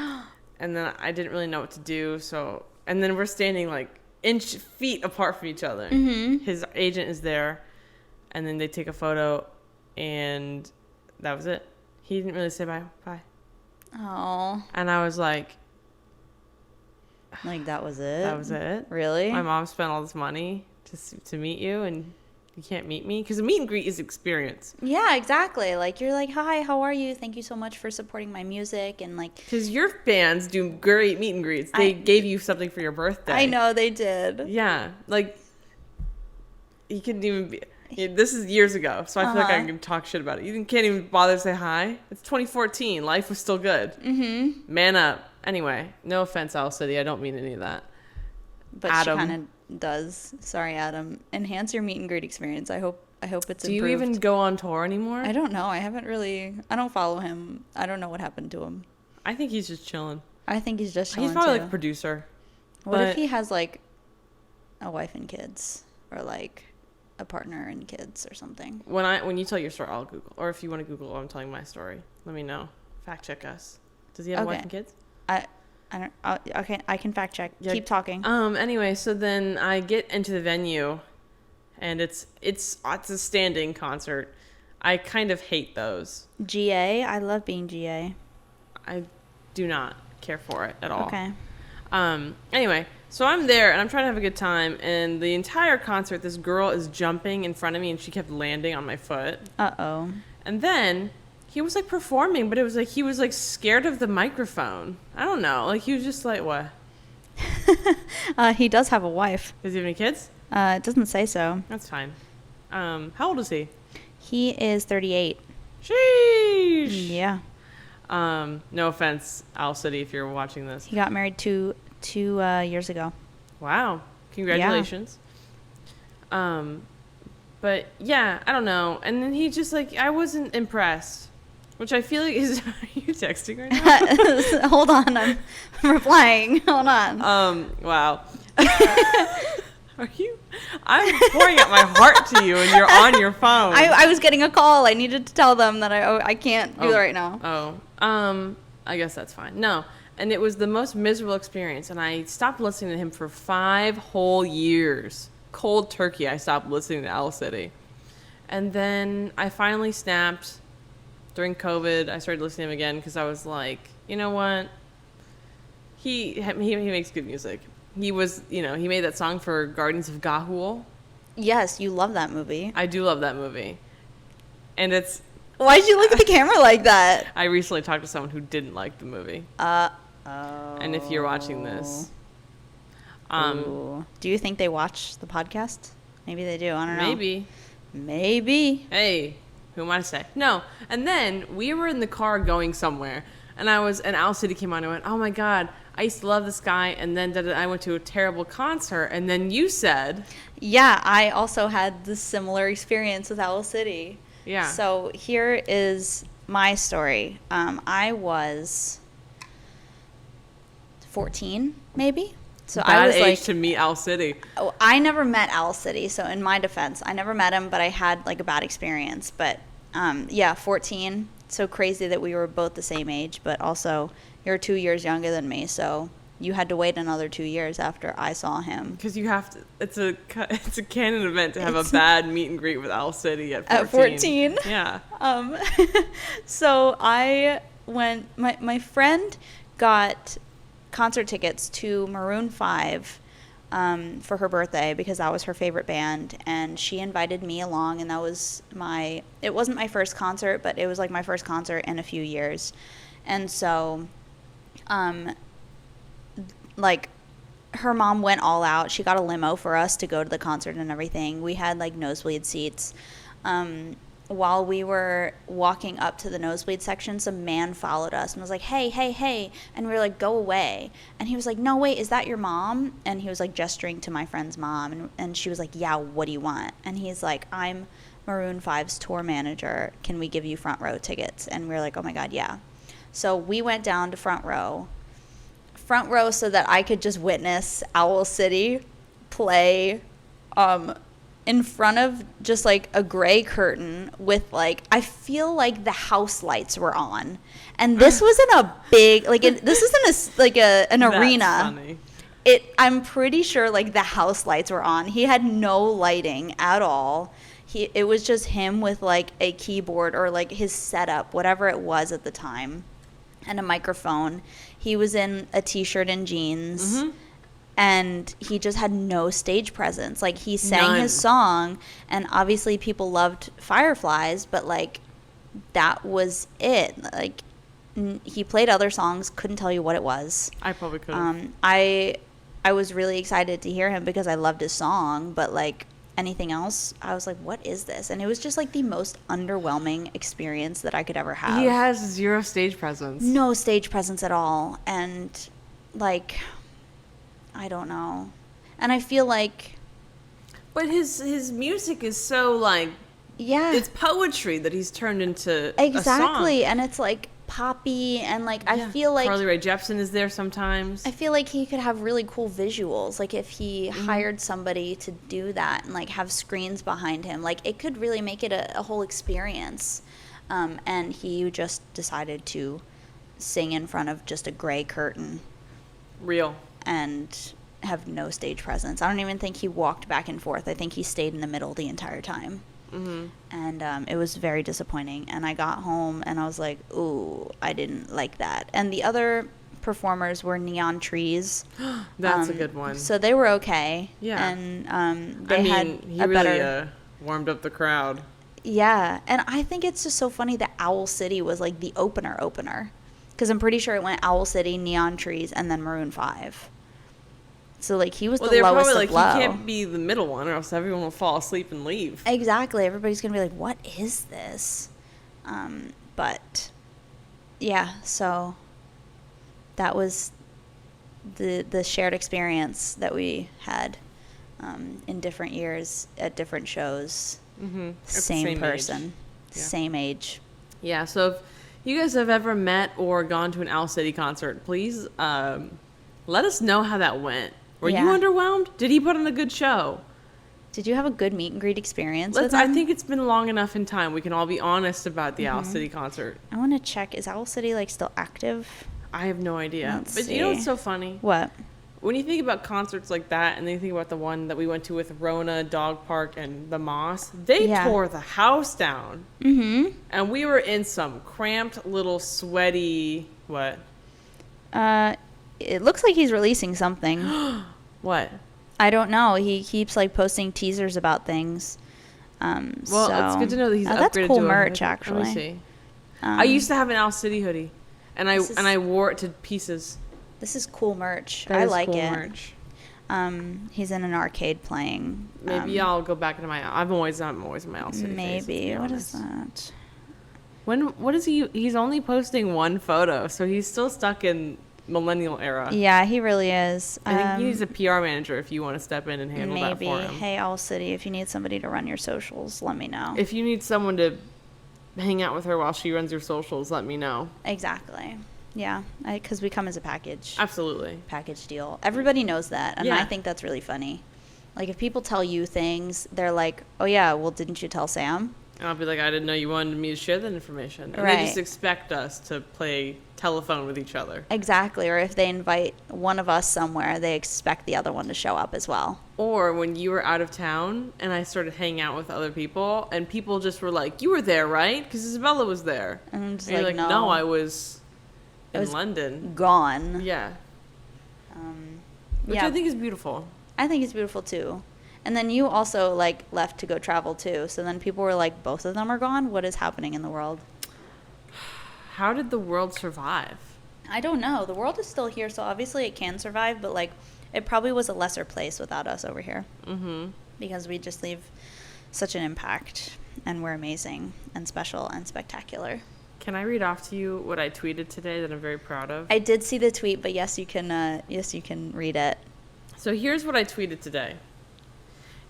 And then I didn't really know what to do. So, and then we're standing like feet apart from each other. Mm-hmm. His agent is there, and then they take a photo, and that was it. He didn't really say bye. Oh. And I was like that was it? That was it? Really? My mom spent all this money to meet you, and you can't meet me? Because a meet and greet is experience. Yeah, exactly. Like, you're like, hi, how are you? Thank you so much for supporting my music. And like, because your fans do great meet and greets. They gave you something for your birthday. I know they did. Yeah. Like, you couldn't even be... This is years ago, so I feel like I can talk shit about it. You can't even bother to say hi. It's 2014. Life was still good. Mm-hmm. Man up. Anyway, no offense, Owl City. I don't mean any of that. But Adam. She kind of does. Sorry, Adam. Enhance your meet and greet experience. I hope it's improved. Do you even go on tour anymore? I don't know. I don't follow him. I don't know what happened to him. I think he's just chilling. I think he's just chilling, he's probably too. like a producer. What if he has like a wife and kids, or like a partner and kids or something? When you tell your story, I'll Google. Or if you want to Google I'm telling my story, let me know. Fact check us. Does he have a wife and kids? I can fact check. Yeah. Keep talking. Anyway, so then I get into the venue, and it's a standing concert. I kind of hate those. GA? I love being GA. I do not care for it at all. Okay. Anyway, so I'm there, and I'm trying to have a good time, and the entire concert, this girl is jumping in front of me, and she kept landing on my foot. Uh-oh. And then he was like performing, but it was like he was like scared of the microphone. I don't know. Like he was just like, what? He does have a wife. Does he have any kids? It doesn't say so. That's fine. How old is he? He is 38. Sheesh. Yeah. No offense, Owl City, if you're watching this. He got married two years ago. Wow. Congratulations. Yeah. But yeah, I don't know. And then he just like, I wasn't impressed, which I feel like is, are you texting right now? Hold on. I'm replying. Hold on. Wow. Are you? I'm pouring out my heart to you, and you're on your phone. I was getting a call. I needed to tell them that I can't do that right now. I guess that's fine. No, and it was the most miserable experience, and I stopped listening to him for 5 whole years. Cold turkey, I stopped listening to Owl City. And then I finally snapped. During COVID, I started listening to him again because I was like, you know what? He makes good music. He was, he made that song for Guardians of Gahul. Yes, you love that movie. I do love that movie. And it's... Why'd you look at the camera like that? I recently talked to someone who didn't like the movie. And if you're watching this... do you think they watch the podcast? Maybe they do. I don't know. Maybe. Hey, who am I to say? No. And then we were in the car going somewhere, and Owl City came on and I went, oh my God, I used to love this guy, and then I went to a terrible concert, and then you said... Yeah, I also had this similar experience with Owl City. Yeah. So here is my story. I was 14, maybe? So I was age like to meet Owl City. Oh, I never met Owl City, so in my defense, I never met him, but I had like a bad experience. But 14. So crazy that we were both the same age, but also you're 2 years younger than me, so you had to wait another 2 years after I saw him. Because you have to. It's a canon event to have a bad meet and greet with Owl City at 14. At 14. Yeah. So I went. My friend got concert tickets to Maroon 5 for her birthday because that was her favorite band, and she invited me along, and that was it wasn't my first concert, but it was like my first concert in a few years. And so like her mom went all out. She got a limo for us to go to the concert and everything. We had like nosebleed seats. While we were walking up to the nosebleed section, some man followed us and was like, hey, hey, hey. And we were like, go away. And he was like, no, wait, is that your mom? And he was like gesturing to my friend's mom. And she was like, yeah, what do you want? And he's like, I'm Maroon 5's tour manager, can we give you front row tickets? And we were like, oh my God, yeah. So we went down to front row so that I could just witness Owl City play in front of just like a gray curtain with like, I feel like the house lights were on. And this wasn't a big, like, this isn't an arena. Funny. I'm pretty sure like the house lights were on. He had no lighting at all. It was just him with like a keyboard or like his setup, whatever it was at the time, and a microphone. He was in a t-shirt and jeans. Mm-hmm. And he just had no stage presence. Like, he sang None. his song, and obviously people loved Fireflies, but like, that was it. Like, he played other songs, couldn't tell you what it was. I probably could have. I was really excited to hear him because I loved his song, but like anything else, I was like, what is this? And it was just like the most underwhelming experience that I could ever have. He has 0 stage presence. No stage presence at all. And like, I don't know. And I feel like, But his music is so like, yeah, it's poetry that he's turned into exactly. a song. And it's like poppy, and like, I feel like Carly Rae Jepsen is there sometimes. I feel like he could have really cool visuals. Like, if he hired somebody to do that and like have screens behind him, like, it could really make it a whole experience. And he just decided to sing in front of just a gray curtain Real. and have no stage presence. I don't even think he walked back and forth. I think he stayed in the middle the entire time. Mm-hmm. And it was very disappointing. And I got home and I was like, ooh, I didn't like that. And the other performers were Neon Trees. That's a good one. So they were okay. Yeah. And they had he a really better... warmed up the crowd. Yeah. And I think it's just so funny that Owl City was like the opener. Because I'm pretty sure it went Owl City, Neon Trees, and then Maroon 5. So, like, he was the they're lowest probably of like, low. he can't be the middle one or else everyone will fall asleep and leave. Exactly. Everybody's going to be like, what is this? But, yeah, so that was the shared experience that we had in different years at different shows. Mm-hmm. Same person. Age. Yeah. Same age. Yeah, so if you guys have ever met or gone to an Owl City concert, please let us know how that went. Were you underwhelmed? Did he put on a good show? Did you have a good meet and greet experience with him? I think it's been long enough in time. We can all be honest about the Owl City concert. I want to check. Is Owl City, like, still active? I have no idea. Let's But see. you know what's so funny? What? When you think about concerts like that, and then you think about the one that we went to with Rona, Dog Park, and the Moss, they tore the house down. Mm-hmm. And we were in some cramped little sweaty... What? It looks like he's releasing something. What? I don't know. He keeps like posting teasers about things. Well, it's good to know that he's upgraded that's cool to a merch, hoodie. actually. Let me see. I used to have an Owl City hoodie, and I wore it to pieces. This is cool merch. That I is like cool it. merch. He's in an arcade playing. Maybe I'll go back into my. I'm always in my Owl City. Maybe. Phase, let's be What is honest. that? What is he? He's only posting one photo, so he's still stuck in millennial era. Yeah, he really is. I think he needs a PR manager if you want to step in and handle maybe. that for him. Hey, Owl City, if you need somebody to run your socials, let me know. If you need someone to hang out with her while she runs your socials, let me know. Exactly. Yeah, because we come as a package deal. Everybody knows that, and I think that's really funny. Like, if people tell you things, they're like, oh yeah, well, didn't you tell Sam? And I'll be like, I didn't know you wanted me to share that information. And Right. they just expect us to play telephone with each other. Exactly. Or if they invite one of us somewhere, they expect the other one to show up as well. Or when you were out of town and I started hanging out with other people, and people just were like, you were there, right? Because Isabella was there. And I'm just And you're like, like, no, I was in was London. gone. Yeah. Which yeah. I think is beautiful. I think it's beautiful too. And then you also like left to go travel too. So then people were like, both of them are gone. What is happening in the world? How did the world survive? I don't know. The world is still here, so obviously it can survive. But like, it probably was a lesser place without us over here. Mm-hmm. Because we just leave such an impact, and we're amazing and special and spectacular. Can I read off to you what I tweeted today that I'm very proud of? I did see the tweet, but yes, you can. Yes, you can read it. So here's what I tweeted today.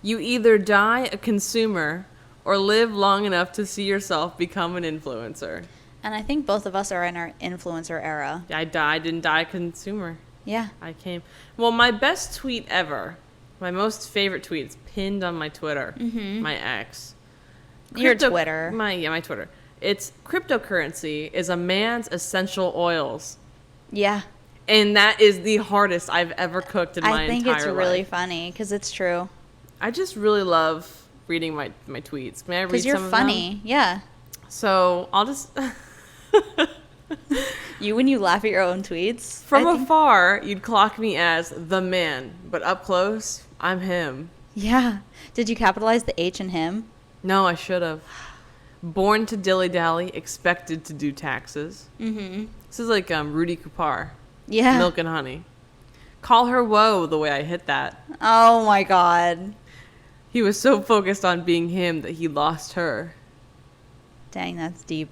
You either die a consumer or live long enough to see yourself become an influencer. And I think both of us are in our influencer era. I didn't die a consumer. Yeah. I came. Well, my best tweet ever, my most favorite tweet, it's pinned on my Twitter, my ex. Your Twitter. My Twitter. It's cryptocurrency is a man's essential oils. Yeah. And that is the hardest I've ever cooked in my entire life. I think it's really funny because it's true. I just really love reading my tweets. May I read some of them? Because you're funny. Yeah. So I'll just... When you laugh at your own tweets. From afar, you'd clock me as the man. But up close, I'm him. Yeah. Did you capitalize the H in him? No, I should have. Born to dilly-dally, expected to do taxes. Mm-hmm. This is like Rudy Kupar. Yeah. Milk and honey. Call her whoa the way I hit that. Oh my God. He was so focused on being him that he lost her. Dang, that's deep.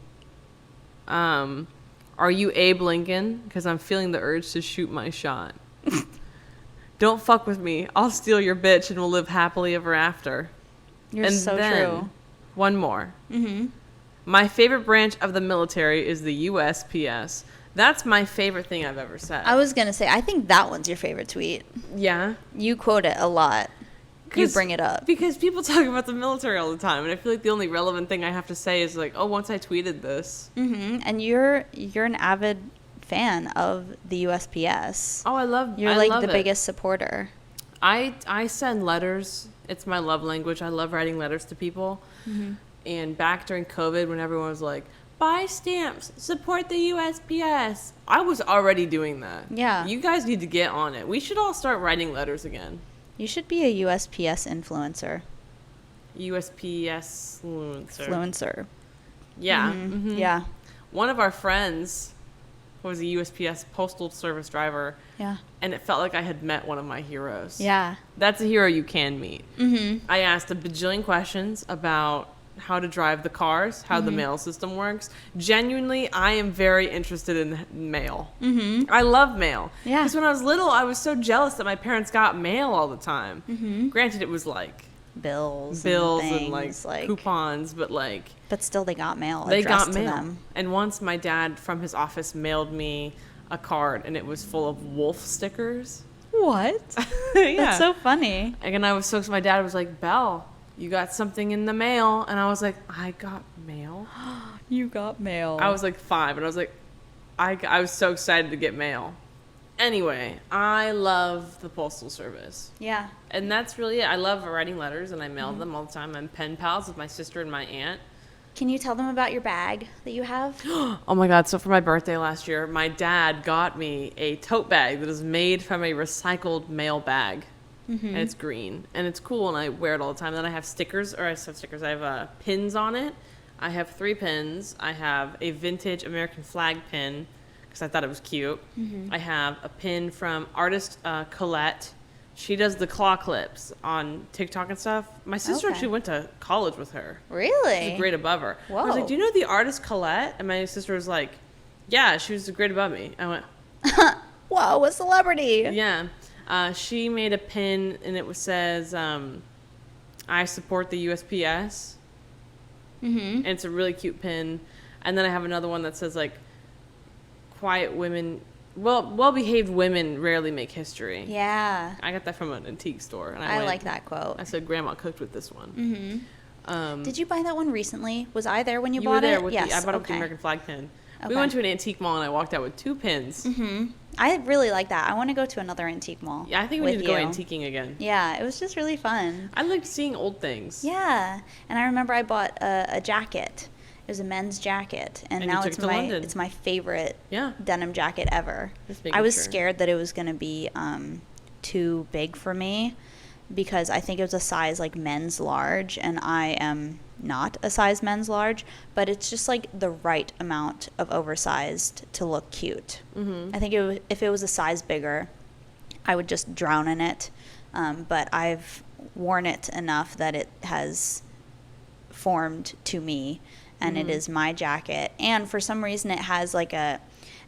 Are you Abe Lincoln? Because I'm feeling the urge to shoot my shot. Don't fuck with me. I'll steal your bitch and we'll live happily ever after. You're so true. One more. Mm-hmm. My favorite branch of the military is the USPS. That's my favorite thing I've ever said. I was going to say, I think that one's your favorite tweet. Yeah. You quote it a lot. You bring it up. Because people talk about the military all the time, and I feel like the only relevant thing I have to say is like, oh, once I tweeted this. Mm-hmm. And you're an avid fan of the USPS. Oh, I love You're like the biggest supporter. I send letters. It's my love language. I love writing letters to people. Mm-hmm. And back during COVID, when everyone was like, buy stamps, support the USPS, I was already doing that. Yeah. You guys need to get on it. We should all start writing letters again. You should be a USPS influencer. USPS influencer. Influencer. Yeah. Mm-hmm. Mm-hmm. Yeah. One of our friends was a USPS postal service driver. Yeah. And it felt like I had met one of my heroes. Yeah. That's a hero you can meet. Mm-hmm. I asked a bajillion questions about how to drive the cars, how the mail system works. Genuinely, I am very interested in mail. Mm-hmm. I love mail. Yeah. Because when I was little, I was so jealous that my parents got mail all the time. Mm-hmm. Granted, it was like bills and like coupons, but still they got mail. They got mail. mail. To them. And once my dad from his office mailed me a card, and it was full of wolf stickers. What? Yeah. That's so funny. And I was so my dad was like, Belle, you got something in the mail. And I was like, I got mail? You got mail. I was like 5, and I was like, I was so excited to get mail. Anyway, I love the Postal Service. Yeah. And that's really it. I love writing letters, and I mail them all the time. I'm pen pals with my sister and my aunt. Can you tell them about your bag that you have? Oh my God. So for my birthday last year, my dad got me a tote bag that is made from a recycled mail bag. Mm-hmm. And it's green. And it's cool, and I wear it all the time. Then I have stickers, I have pins on it. I have 3 pins. I have a vintage American flag pin, because I thought it was cute. Mm-hmm. I have a pin from artist Colette. She does the claw clips on TikTok and stuff. My sister actually went to college with her. Really? She's a grade above her. Whoa. I was like, do you know the artist Colette? And my sister was like, yeah, she was a grade above me. I went, whoa, a celebrity. Yeah. She made a pin, and it says, I support the USPS. Mm-hmm. And it's a really cute pin. And then I have another one that says, like, quiet women... well-behaved women rarely make history. Yeah. I got that from an antique store. And I like that quote. I said, Grandma cooked with this one. Mm-hmm. Did you buy that one recently? Was I there when you bought were there it? with Yes. I bought it with the American flag pin. Okay. We went to an antique mall, and I walked out with 2 pins. Mm-hmm. I really like that. I want to go to another antique mall. Yeah, I think we need to go antiquing again. Yeah, it was just really fun. I liked seeing old things. Yeah. And I remember I bought a jacket. It was a men's jacket, and now it's my favorite denim jacket ever. I was scared that it was going to be too big for me, because I think it was a size like men's large, and I am not a size men's large, but it's just like the right amount of oversized to look cute. Mm-hmm. I think if it was a size bigger, I would just drown in it, but I've worn it enough that it has formed to me, and it is my jacket. And for some reason it has like an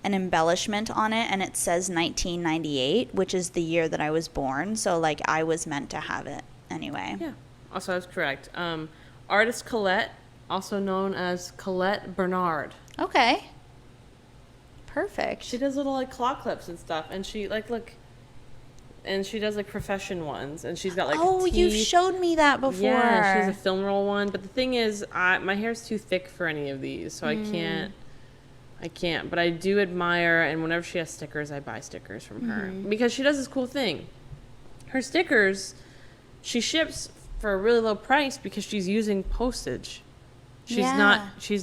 embellishment on it, and it says 1998, which is the year that I was born, so like I was meant to have it anyway. Yeah. Also, I was correct. Artist Colette, also known as Colette Bernard. Okay. Perfect. She does little like claw clips and stuff, and she look, and she does like profession ones, and she's got like you've showed me that before. Yeah, she has a film roll one, but the thing is, my hair's too thick for any of these, so I can't. But I do admire, and whenever she has stickers, I buy stickers from her because she does this cool thing. Her stickers, she ships for a really low price because she's using postage. She's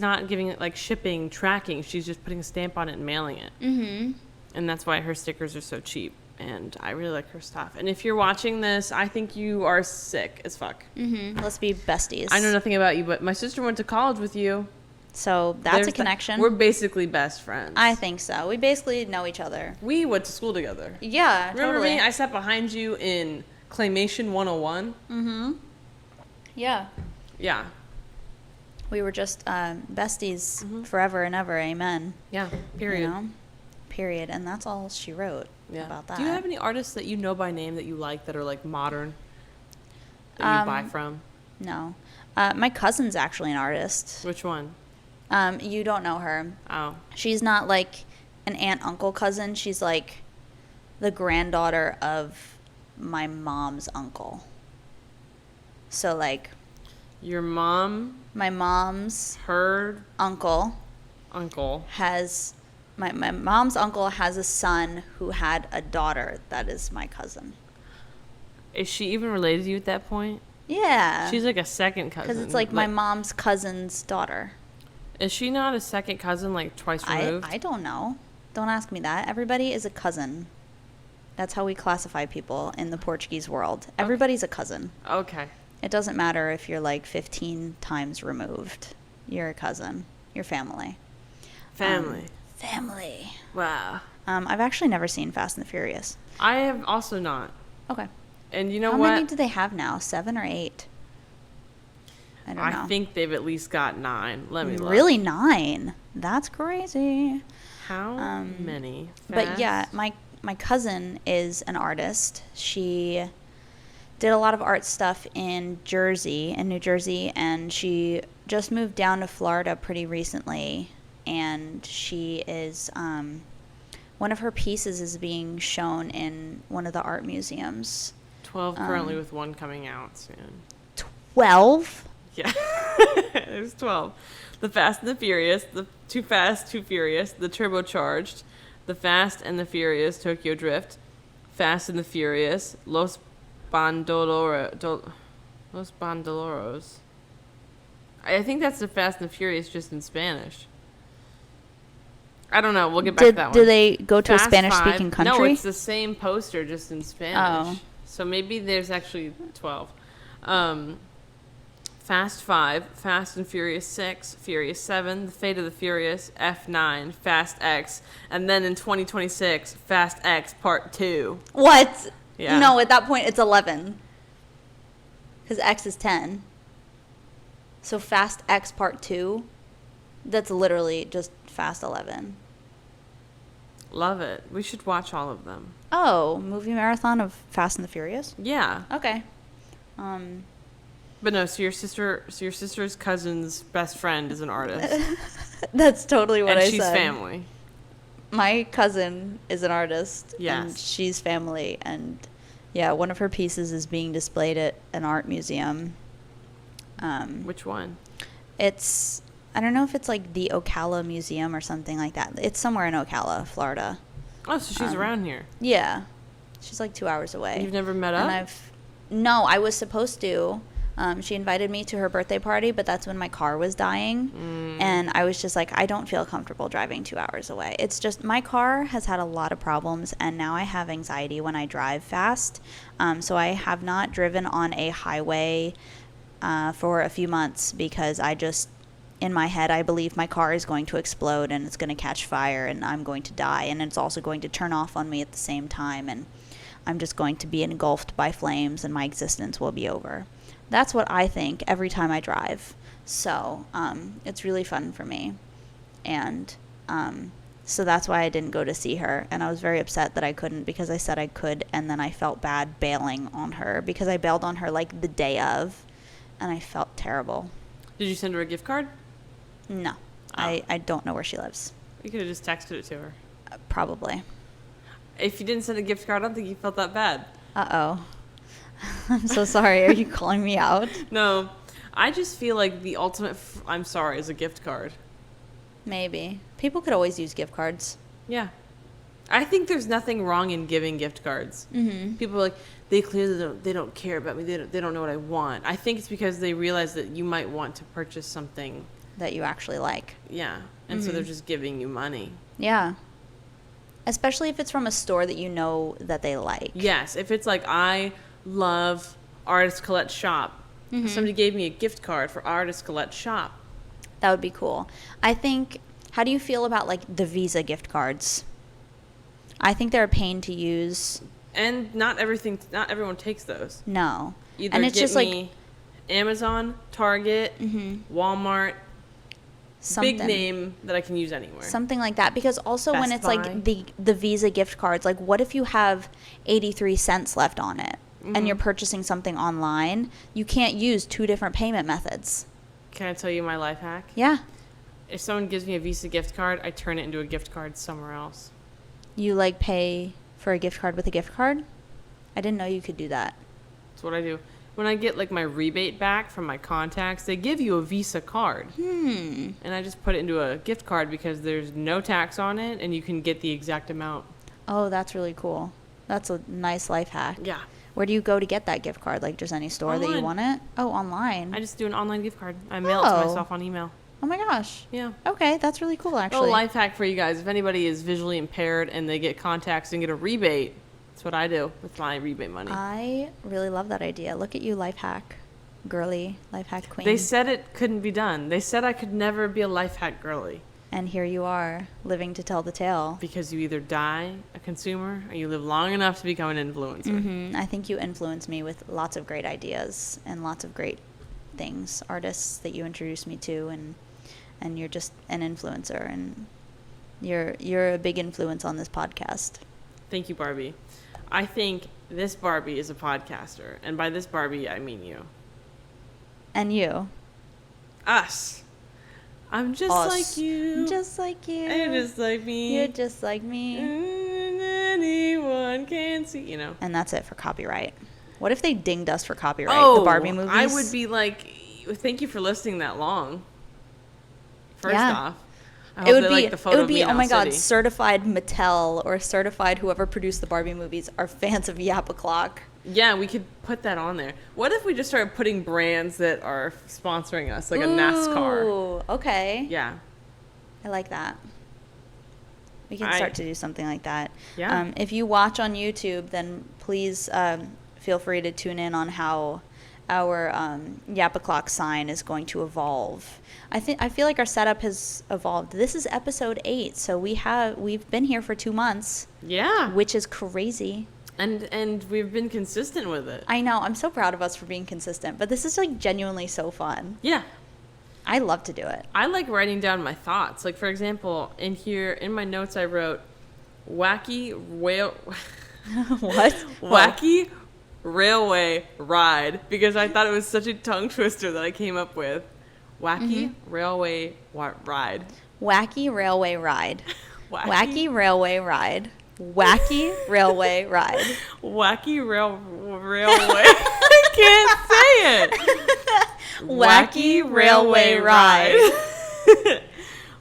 not giving it like shipping, tracking. She's just putting a stamp on it and mailing it. Mm-hmm. And that's why her stickers are so cheap. And I really like her stuff. And if you're watching this, I think you are sick as fuck. Mm-hmm. Let's be besties. I know nothing about you, but my sister went to college with you. So that's a connection. We're basically best friends. I think so. We basically know each other. We went to school together. Yeah, Remember totally. me? I sat behind you in Claymation 101. Mm-hmm. Yeah. Yeah. We were just besties forever and ever. Amen. Yeah. Period. You know? Period. And that's all she wrote about that. Do you have any artists that you know by name that you like that are like modern that you buy from? No. My cousin's actually an artist. Which one? You don't know her. Oh. She's not like an aunt-uncle cousin. She's like the granddaughter of my mom's uncle. So like Your mom, my mom's her uncle has my mom's uncle has a son who had a daughter that is my cousin. Is she even related to you at that point? Yeah. She's like a second cousin. Because it's like my mom's cousin's daughter. Is she not a second cousin, like twice removed? I don't know. Don't ask me that. Everybody is a cousin. That's how we classify people in the Portuguese world. Everybody's a cousin. Okay. It doesn't matter if you're like 15 times removed. You're a cousin. You're family. Family. Family. Wow. I've actually never seen Fast and the Furious. I have also not. Okay. And you know How what? many do they have now? 7 or 8? I don't know. I think they've at least got 9. Let me look. Really 9? That's crazy. How many? But yeah, my cousin is an artist. She did a lot of art stuff in New Jersey, and she just moved down to Florida pretty recently. And she is, one of her pieces is being shown in one of the art museums. 12 currently with one coming out soon. 12? Yeah. There's 12. The Fast and the Furious, the Too Fast, Too Furious, the Turbocharged, the Fast and the Furious Tokyo Drift, Fast and the Furious, Los Bandoleros. I think that's the Fast and the Furious just in Spanish. I don't know. We'll get back to that one. Do they go to Fast a Spanish-speaking 5. country? No, it's the same poster, just in Spanish. Oh. So maybe there's actually 12. Fast 5, Fast and Furious 6, Furious 7, The Fate of the Furious, F9, Fast X, and then in 2026, Fast X Part 2. What? Yeah. No, at that point it's 11. Because X is 10. So Fast X Part 2, that's literally just Fast 11. Love it. We should watch all of them. Oh, movie marathon of Fast and the Furious? Yeah. Okay. But no, so your sister's cousin's best friend is an artist. That's totally what and I said. she's family. My cousin is an artist. Yes. And she's family. And yeah, one of her pieces is being displayed at an art museum. Which one? It's, I don't know if it's like the Ocala Museum or something like that. It's somewhere in Ocala, Florida. Oh, so she's around here. Yeah. She's like 2 hours away. You've never met up? And no, I was supposed to. She invited me to her birthday party, but that's when my car was dying. And I was just like, I don't feel comfortable driving 2 hours away. It's just, my car has had a lot of problems, and now I have anxiety when I drive fast. So I have not driven on a highway for a few months because I just, in my head, I believe my car is going to explode and it's going to catch fire and I'm going to die. And it's also going to turn off on me at the same time. And I'm just going to be engulfed by flames and my existence will be over. That's what I think every time I drive. So it's really fun for me. And so that's why I didn't go to see her. And I was very upset that I couldn't because I said I could. And then I felt bad bailing on her because I bailed on her like the day of. and I felt terrible. Did you send her a gift card? No. I don't know where she lives. You could have just texted it to her. Probably. If you didn't send a gift card, I don't think you felt that bad. Uh-oh. I'm so sorry. Are you calling me out? No. I just feel like the ultimate I'm sorry is a gift card. Maybe. People could always use gift cards. Yeah. I think there's nothing wrong in giving gift cards. Mm-hmm. People are like, they clearly don't care about me. They don't know what I want. I think it's because they realize that you might want to purchase something. That you actually like. Yeah. And so they're just giving you money. Yeah. Especially if it's from a store that you know that they like. Yes. If it's like, I love Artist Colette's shop. Somebody gave me a gift card for Artist Colette's shop. That would be cool. I think, how do you feel about like the Visa gift cards? I think they're a pain to use. And not everyone takes those. No. Either and it's get just me like Amazon, Target, Walmart, something. big name that I can use anywhere. Something like that. Because also when Best it's Buy. like the Visa gift cards, like what if you have 83 cents left on it and you're purchasing something online? You can't use 2 different payment methods. Can I tell you my life hack? Yeah. If someone gives me a Visa gift card, I turn it into a gift card somewhere else. You like pay for a gift card with a gift card? I didn't know you could do that. That's what I do. When I get like my rebate back from my contacts, they give you a Visa card. And I just put it into a gift card because there's no tax on it and you can get the exact amount. Oh, that's really cool. That's a nice life hack. Yeah. Where do you go to get that gift card? Like just any store that you Online. want it? Oh, online. I just do an online gift card. I mail it to Oh. myself on email. Oh my gosh. Yeah. Okay, that's really cool Oh, actually. life hack for you guys. If anybody is visually impaired and they get contacts and get a rebate, that's what I do with my rebate money. I really love that idea. Look at you, life hack. Girly, life hack queen. They said it couldn't be done. They said I could never be a life hack girly And here you are, living to tell the tale. because you either die a consumer or you live long enough to become an influencer. I think you influence me with lots of great ideas and lots of great things, artists that you introduced me to, and you're just an influencer, and you're a big influence on this podcast. Thank you, Barbie. I think this Barbie is a podcaster, and by this Barbie, I mean you. And you. Us. I'm just Us. like you. Just like you. And you're just like me. You're just like me. And anyone can see, you know. And that's it for copyright. What if they dinged us for copyright? Oh, the Barbie movies? I would be like, thank you for listening that long. First Yeah. off. I It hope would they be, like the photo it would of me be in oh my Owl god, City. certified Mattel or certified whoever produced the Barbie movies are fans of Yap O'Clock. Yeah, we could put that on there. What if we just started putting brands that are sponsoring us, like a NASCAR? Ooh, okay. Yeah. I like that. We can start to do something like that. Yeah. If you watch on YouTube, then please feel free to tune in on how our Yap O'Clock sign is going to evolve. I feel like our setup has evolved. This is episode 8, so we've been here for 2 months, Yeah. which is crazy. And we've been consistent with it. I know. I'm so proud of us for being consistent, but this is like genuinely so fun. Yeah. I love to do it. I like writing down my thoughts. Like, for example, in here, in my notes, I wrote, wacky whale... What? Wacky railway ride, because I thought it was such a tongue twister that I came up with. Wacky railway ride. Wacky railway ride. Wacky, Wacky railway ride. Wacky railway ride. wacky railway. I can't say it. Wacky railway ride.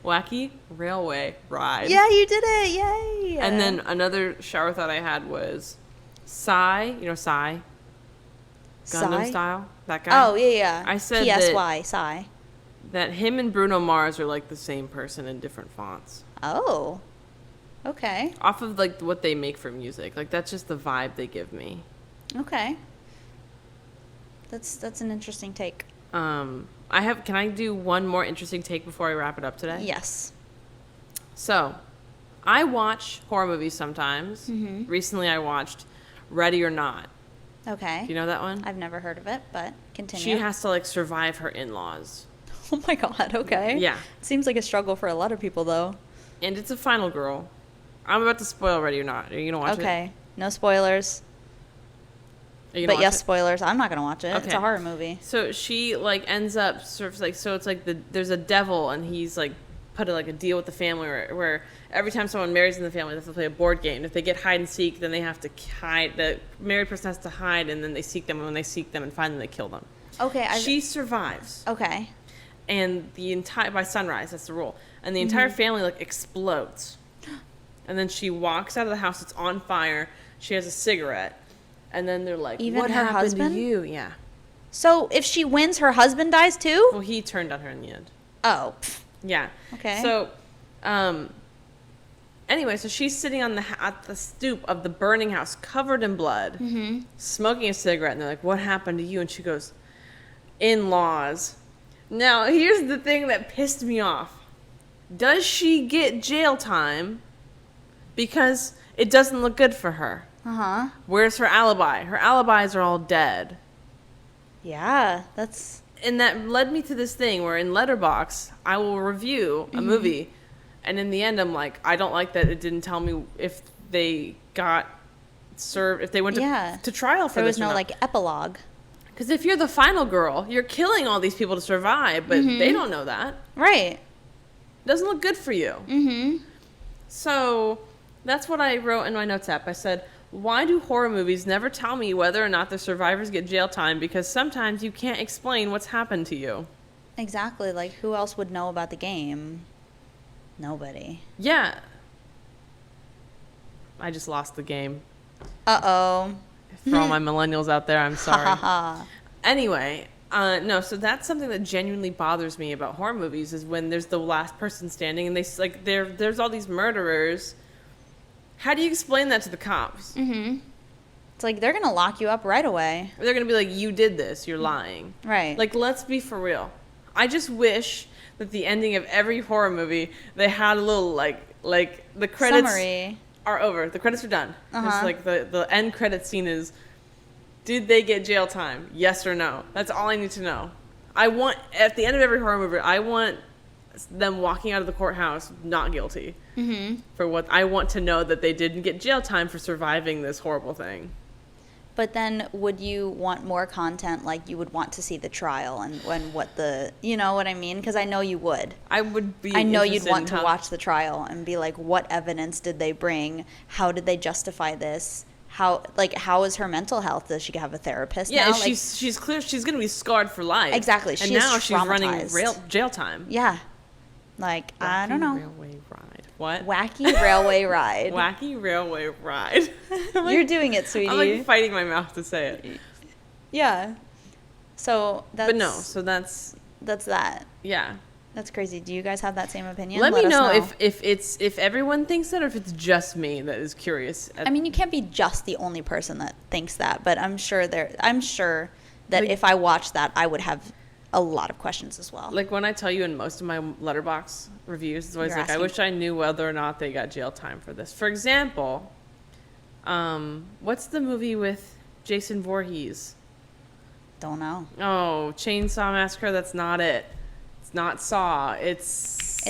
Wacky railway ride. Yeah, you did it. Yay. And then another shower thought I had was Psy. You know Psy? Gundam Psy? style? That guy? Oh, yeah. I said PSY, Psy. that him and Bruno Mars are like the same person in different fonts. Oh. Okay. Off of like what they make for music. Like that's just the vibe they give me. Okay. That's an interesting take. Can I do one more interesting take before I wrap it up today? Yes. So, I watch horror movies sometimes. Recently I watched Ready or Not. Okay. Do you know that one? I've never heard of it, but continue. She has to like survive her in-laws. Oh my god, okay. Yeah. Seems like a struggle for a lot of people, though. And it's a final girl. I'm about to spoil Ready or Not. Are you going to watch it? Okay. No spoilers. Are you gonna But watch yes, it? spoilers. I'm not gonna watch it. It's Okay. a horror movie. So she like ends up sort of like, so it's like there's a devil and he's like put like a deal with the family where every time someone marries in the family they have to play a board game. If they get hide and seek, then they have to hide. The married person has to hide, and then they seek them. And when they seek them and find them, they kill them. Okay. She survives, Okay. and the entire by sunrise, that's the rule, and the entire family like explodes. And then she walks out of the house. It's on fire. She has a cigarette, and then they're like, Even "What her happened husband? to you?" Yeah. So if she wins, her husband dies too? Well, he turned on her in the end. Oh. Pff. Yeah. Okay. So, anyway, so she's sitting on at the stoop of the burning house, covered in blood, smoking a cigarette, and they're like, "What happened to you?" And she goes, "In-laws." Now, here's the thing that pissed me off. Does she get jail time because it doesn't look good for her? Uh-huh. Where's her alibi? Her alibis are all dead. Yeah, that's... And that led me to this thing where in Letterboxd, I will review a movie, and in the end, I'm like, I don't like that it didn't tell me if they got served, if they went to trial for There this was no, like, epilogue. Because if you're the final girl, you're killing all these people to survive, but they don't know that. Right. Doesn't look good for you. Mm-hmm. So that's what I wrote in my notes app. I said, why do horror movies never tell me whether or not the survivors get jail time? Because sometimes you can't explain what's happened to you. Exactly. Like, who else would know about the game? Nobody. Yeah. I just lost the game. Uh-oh. For all my millennials out there, I'm Ha sorry. ha ha. Anyway, no, so that's something that genuinely bothers me about horror movies is when there's the last person standing and there's all these murderers. How do you explain that to the cops? Mm-hmm. It's like, they're going to lock you up right away. They're going to be like, you did this, you're lying. Right. Like, let's be for real. I just wish that the ending of every horror movie, they had a little, like the credits summary. are over. The credits are done. Uh-huh. It's like the end credit scene is, did they get jail time? Yes or no? That's all I need to know. I want, at the end of every horror movie, I want them walking out of the courthouse not guilty. Mm-hmm. For what I want to know that they didn't get jail time for surviving this horrible thing. But then would you want more content, like you would want to see the trial and what the, you know what I mean? Because I know you would. I would be I know you'd interested want in to how- watch the trial and be like, what evidence did they bring? How did they justify this? How is her mental health? Does she have a therapist Yeah, now? Like, she's clear. She's going to be scarred for life. Exactly. And She is now she's running traumatized. jail time. yeah. Like, I don't Wacky know. Railway ride. What? Wacky railway ride. Wacky railway ride. You're doing it, sweetie. I'm like fighting my mouth to say it. Yeah. So that's... But no, so that's that. yeah. That's crazy. Do you guys have that same opinion? Let me us know if everyone thinks that or if it's just me that is curious. I mean, you can't be just the only person that thinks that, but I'm sure that Like- if I watched that, I would have a lot of questions as well. Like when I tell you in most of my Letterboxd reviews, it's always You're like, I asking- wish I knew whether or not they got jail time for this. For example, what's the movie with Jason Voorhees? Don't know. Oh, Chainsaw Massacre. That's not it. It's not Saw. It's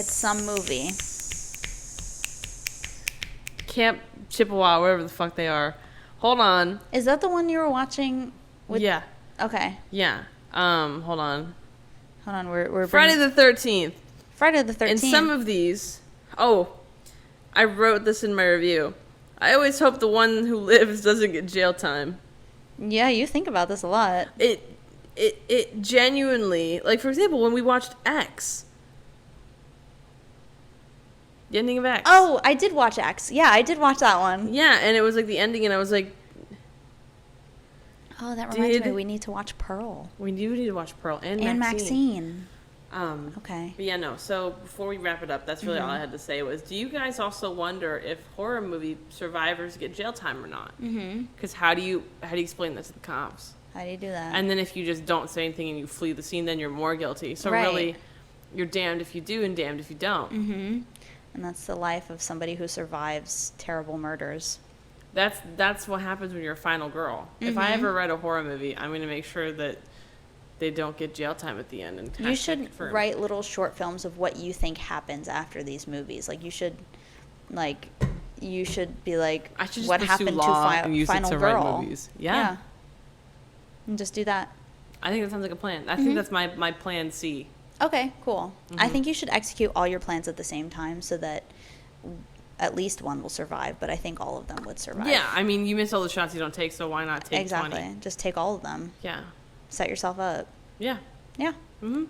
Some movie. Camp Chippewa, wherever the fuck they are. Hold on. Is that the one you were watching? Yeah, Okay. yeah. Hold on. Hold on. We're Friday bringing- the 13th. Friday the 13th. In some of these, I wrote this in my review. I always hope the one who lives doesn't get jail time. Yeah, you think about this a lot. It genuinely, like for example, when we watched X, the ending of X. Oh, I did watch X. Yeah, I did watch that one. Yeah, and it was like the ending, and I was like, Oh, that reminds me. Did- We need to watch Pearl we do need to watch Pearl and and Maxine. Maxine. Okay. But yeah, no. So before we wrap it up, that's really all I had to say was, do you guys also wonder if horror movie survivors get jail time or not? Mm-hmm. Because how do you explain that to the cops? How do you do that? And then if you just don't say anything and you flee the scene, then you're more guilty. So Right. really, you're damned if you do and damned if you don't. Mm-hmm. And that's the life of somebody who survives terrible murders. That's what happens when you're a final girl. If I Mhm. ever write a horror movie, I'm going to make sure that they don't get jail time at the end. And You should write little short films of what you think happens after these movies. Like you should be like, I should just what pursue happened law to and use it Final to write Girl? movies. Yeah. And just do that. I think that sounds like a plan. I think that's my plan C. Okay, cool. I think you should execute all your plans at the same time so that at least one will survive, but I think all of them would survive. Yeah, I mean, you miss all the shots you don't take, so why not take Exactly. 20? Just take all of them. Yeah. Set yourself up. Yeah. Yeah.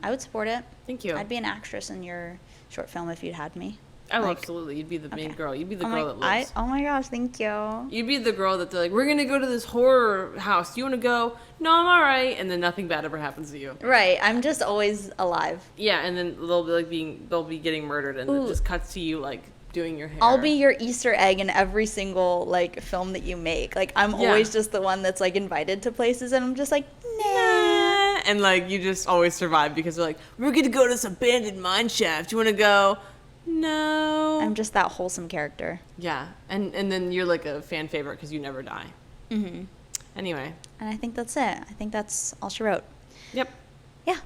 I would support it. Thank you. I'd be an actress in your short film if you'd had me. Oh, Like, absolutely. You'd be the main girl. You'd be the I'm girl like, that lives. oh my gosh, thank you. You'd be the girl that they're like, we're going to go to this horror house. Do you want to go? No, I'm all right. And then nothing bad ever happens to you. Right. I'm just always alive. Yeah, and then they'll be getting murdered, and it just cuts to you like doing your hair. I'll be your Easter egg in every single like film that you make. Like I'm always just the one that's like invited to places, and I'm just like, nah. And like you just always survive because they're like, we're gonna go to this abandoned mine shaft. You want to go? No. I'm just that wholesome character. Yeah, and then you're like a fan favorite because you never die. Anyway. And I think that's it. I think that's all she wrote. Yep. Yeah.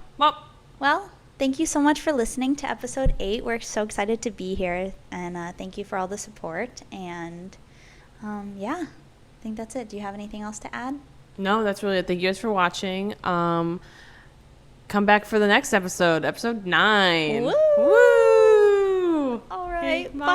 Well, thank you so much for listening to episode 8. We're so excited to be here, and thank you for all the support. And yeah, I think that's it. Do you have anything else to add? No, that's really it. Thank you guys for watching. Come back for the next episode, episode 9. Woo! Woo! All right. Okay, bye.